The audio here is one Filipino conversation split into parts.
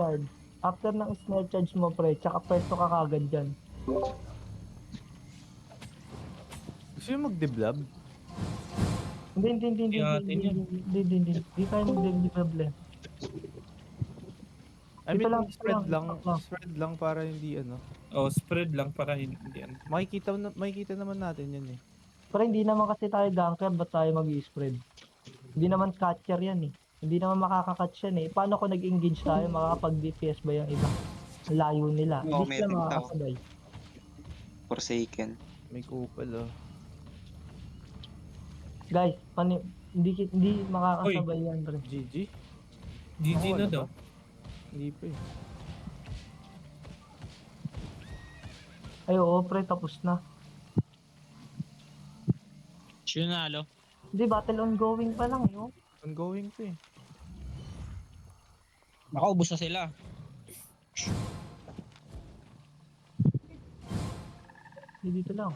charge. After ng snare charge mo, pre, tsaka pwesto ka kagad dyan. Gusto nyo mag-deblab? Hindi tayo mag-develop. I mean, Ito spread lang. spread lang para hindi ano. Oh, spread lang para hindi ano. Makikita naman natin yan eh. Pero hindi naman kasi tayo ganker, ba't tayo mag-i-spread? Hindi naman catcher yan eh. Hindi naman makaka-catch yan eh. Paano kung nag-engage tayo, makakapag-DPS ba yung iba? Ang layo nila. Oo, Hindi sila meron tao. makakasabay. Forsaken. May kupal oh. Guys, hindi makakasabay yan, pre. GG? GG Ako, na ano daw. ba? Hindi pa eh. Ay, oo, pre, tapos na. Sino nalo? Hindi, battle ongoing pa lang, yun. Ongoing to eh. Baka ubos na sila. Hindi dito lang.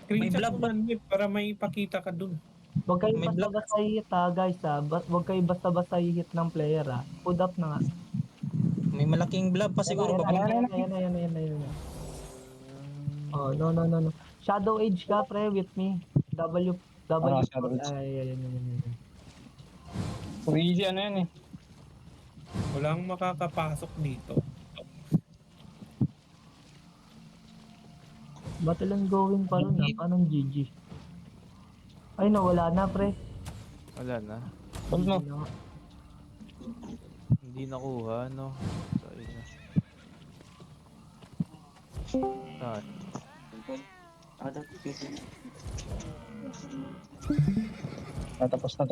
Screenshot blab mo man, Nip, para may ipakita ka dun. Huwag kayo May block. basta-basta hihit ha, guys ha. Huwag kayo basta-basta hihit ng player ha. Put up na nga. May malaking blob pa siguro. Ayan. Oh, no. Shadow Age ka, pre, with me. W. Shadow Age. Ayan. So easy ano yan eh. Walang makakapasok dito. Battle ongoing pa rin ha. Paano GG? Ay, wala na, pre. Wala na. Hold mo. Hindi na nga. Hindi nakuha no. So ayun na. Saan? Tapos na.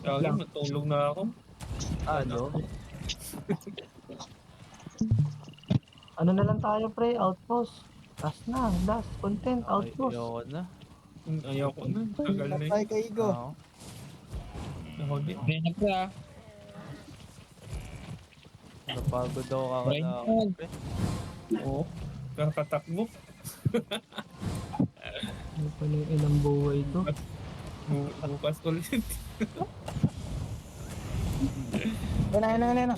Kaya matulog na ako. Ano? Ano na lang tayo, pre? Outpost. Last. Content. Ay, Outpost. ayoko na. Ayaw ko na. Tagal na Patay yun. ka, Igo. Oo. Ako din. Ganyan po ah. Napagod ako kakana. Oo. Kakatakbo. Ano pa yung ilang buhay ito? Bukas ulit. Yan na.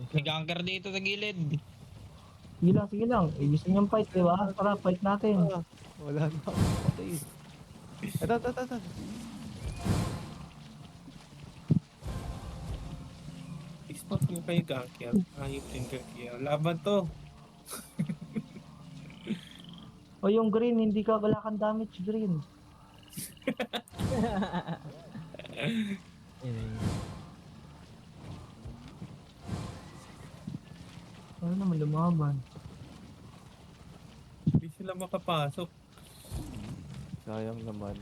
May ganker dito sa gilid. Sige lang. Gusto niyong fight, di ba? Tara, fight natin. Wala na ako. Patay. Ito. Spot mo kay Gakia. Ayop din Gakia. Laban to. O yung green, wala kang damage green. Ano naman lumaban? Hindi sila makapasok. Sayang naman.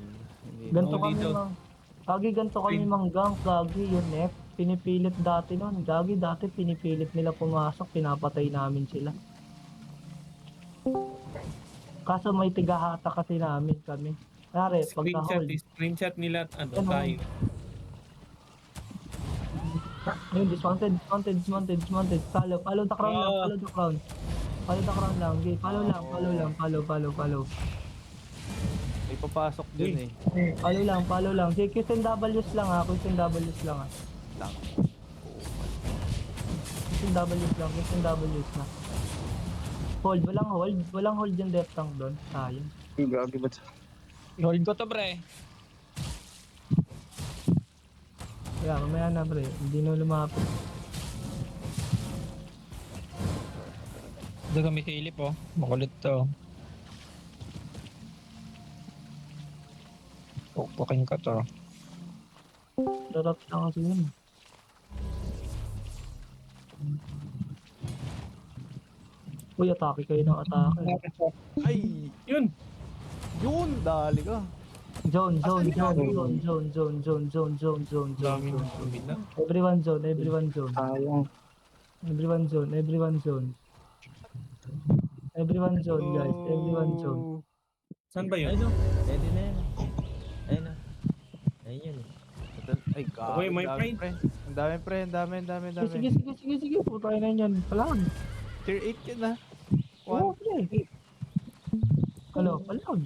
Hindi Ganto Oo, kami dito. ganto kami manggang, gagi yun Nep. Pinipilit dati nun. Gagi dati pinipilit nila pumasok, pinapatay namin sila. Kaso may tigahata kasi namin kami. Kaya pagka-hold. Screenshot nila at ano Ano? tayo. Ayun, dismounted. Follow the crown lang, follow the crown. Follow the crown lang, okay. Follow. May papasok dun eh. Follow lang. Sige, Qs and Ws lang ha. Qs and Ws lang ha. Lang. Qs and Ws na. Hold, walang hold yung left tank doon. Sayang. Gagi ba't? Hold ko to pre. Kaya mamaya na pre, hindi na lumapit. Ito kami silip oh. Makulit to. Pukpukin ka to. Sarap na kasi yun. Uy, atake kayo ng atake. Ay! Yun! Yun! Dali ka. Zone. Daming Zone. kabila. Everyone zone. Sayang. Everyone zone, guys. Everyone zone. Saan ba yun? Ready na yan. Ayun na. Ayun yun. Ay, God. Okay, may Ang dami. Sige. Putay na yan. Palag. Tier 8 yun ah. Oo, pre. Palag.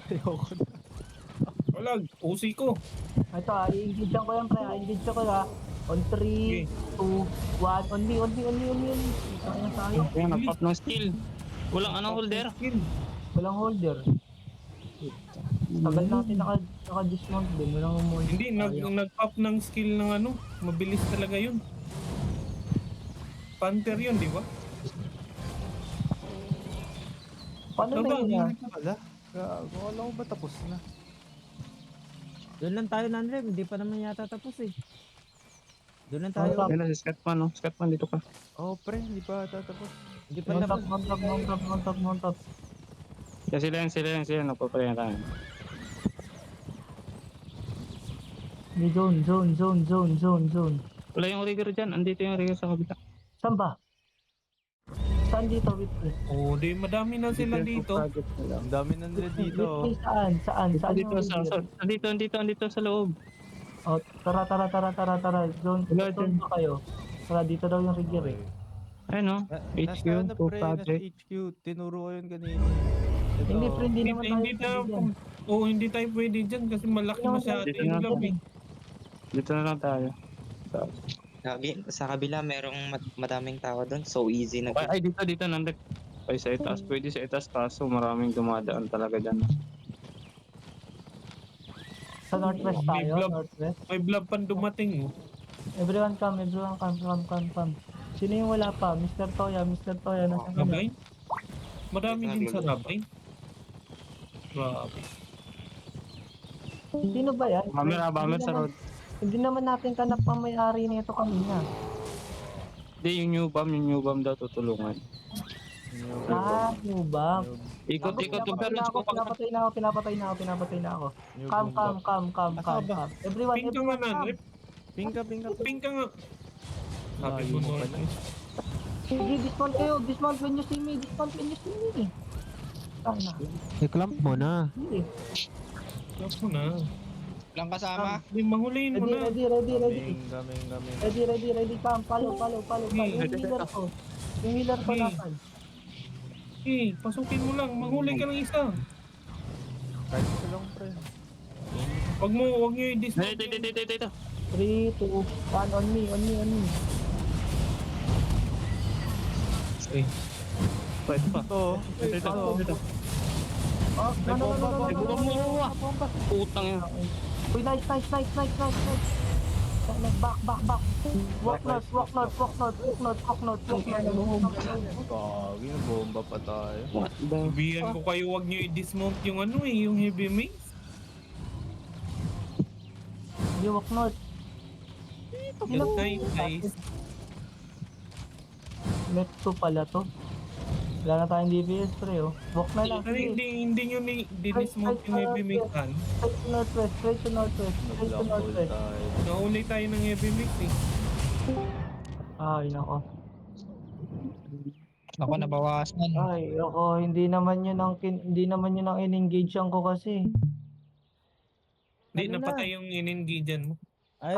Ayoko na. Wala, usi ko. Ito, i-engage ko yan, pre. I-engage ko ha. On 3, Okay. 2, 1. On me. Kaya tayo. Ayan, nag-pop ng skill. Walang anong holder. Walang holder. Tagal natin naka-dismount din. Walang holder. Hindi, nag-pop ng skill ng ano. Mabilis talaga yun. Panther yun, di ba? Paano Ano na ba? yun yan? Wala. Akala ko ba tapos na? Doon lang tayo Nanrem, hindi pa naman yata tapos eh. Doon lang Ano tayo. ba? Ayan na si Scatman, no? Scatman, dito ka. Oh, pre, hindi pa tatapos. Hindi pa tapos. Mount up. Yan sila yan. Napapalaya tayo. May zone. Wala yung rigger dyan. Andito yung rigger sa kabila. Saan ba? Saan dito? Wait. Oo, di madami na sila dito. Ang dami ng red dito. oh. Saan? Dito, andito sa loob. Oh, tara. Zone Wala dyan. ba kayo? Tara, dito daw yung rigger eh. Ayun, no? Nasa HQ, ano, two pre, project. nasa HQ. Tinuro ko yun kanina. Ito, Hindi, friend, hindi naman Hindi tayo. tayo. Oo, hindi tayo pwede dyan kasi malaki Hindi naman masyado tayo yung pwede. lobby. Dito na lang tayo. Sa kabila, merong madaming tao doon. So easy na. Ay, dito, nandito. Ay, sa itaas. Pwede sa itaas kaso maraming dumadaan talaga dyan. Sa northwest May tayo, blob. northwest. May blob pan dumating. Oh. Everyone come. Sino yung wala pa? Mr. Toya, nasa Rabay? Marami din sa Rabay. Grabe. Sino ba yan? Bomber sa road. Hindi naman natin kanap ang may-ari nito kanina. Hindi, yung new bomb daw tutulungan. Ah, new ba? Ikot, Pinapatay na ako. New Come. Asa ba? Everyone, Pink ka nga na, come. Rip. Pink ka. Pink ka nga. Sabi Layo mo mo na. pala. Sige, dismount kayo. Dismount when you see me. Tama. I-clamp mo na. Sige. Tapos mo na. Walang kasama. Hindi, mahuliin mo na. Ready. Kaming. Ready. Come, follow. Yung healer ko. Yung healer ko Hey. nasan? Eh, pasukin mo lang. Manghuli ka ng isa. Kahit isa lang, pre. Wag nyo i-dismount. Dito. 3, 2, 1, on me. Pwede pa. Ito. Dito. Oh, no. Ay, buwang mo. Putang yun. Uy, nice. Back. Walk north. Gagi, bomba pa tayo. What the? Sabihan ko kayo, wag nyo i-dismount yung ano eh, yung heavy mace. Hindi, walk north. Nice. Net 2 pala to. Wala na tayong DPS pre oh. Walk na lang. Pero hindi nyo di-dismount yung heavy mace han. Straight to northwest. Nag-black hole tayo. Nauli tayo ng heavy mace eh. Ay, nako. Ako, nabawasan. Ay, ako, hindi naman yun ang in-engage ko kasi. Hindi, Ano na? napatay yung in-engagean mo. Ay,